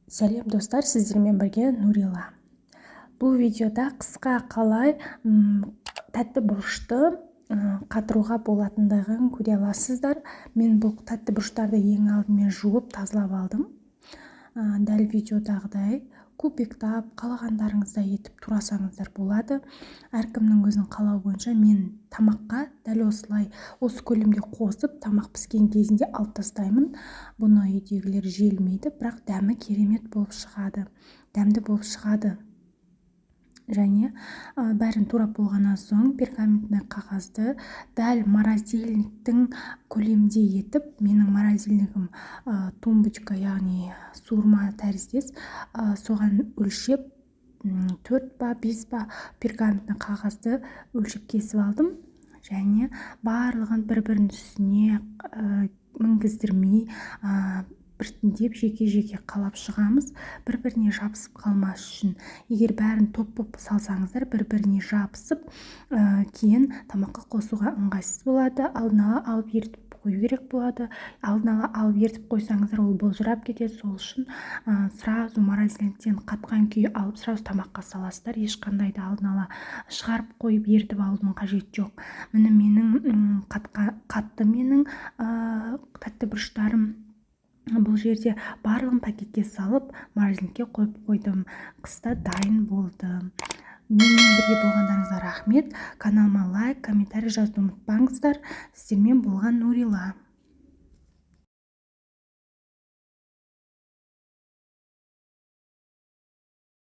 Сәлем достар, сіздермен бірге Нурила. Бұл видеода қысқа қалай тәтті бұрышты қатыруға болатындығын көре аласыздар. Мен бұл тәтті бұрыштарды ең алдымен жуып тазалап алдым. Дәл видеодағыдай кубиктап қалағандарыңыздай етіп турасаңыздар болады. Әркімнің өзінің қалауы бойынша мен тамаққа дәл осылай осы көлемде қосып тамақ піскен кезінде алып тастаймын. Бұны үйдегілер желмейді, бірақ дәмі керемет болып шығады, дәмді болып шығады. Және бәрін турап болғаннан соң пергаментный қағазды дәл морозильниктің көлемде етіп, менің морозильнигім тумбочка, яғни суырма тәріздес, соған өлшеп 4 па 5 па пергаментный қағазды өлшеп кесіп алдым. Және барлығын бір-бірінің үстіне мінгіздірмей біртіндеп жеке-жеке қалап шығамыз, бір-біріне жабысып қалмас үшін. Егер бәрін топ-топ салсаңыздар, бір-біріне жабысып, кейін тамаққа қосуға ыңғайсыз болады. Алдын ала алып ертіп қою керек болады. Алдын ала алып ертіп қойсаңыздар, ол былжырап кетеді. Сол үшін сразу морозильниктен қатқан күйі алып сразу тамаққа саласыздар. Ешқандай да алдын ала шығарып қойып ертіп алудың қажеті жоқ. Міне менің қатты менің тәтті бұрыштарым. Бұл жерде барлығын пакетке салып, морозильникке қойып қойдым. Қыста дайын болды. Менімен бірге болғандарыңызға рахмет. Каналыма лайк, комментарий жазуды ұмытпаңыздар. Сіздермен болған Нурила.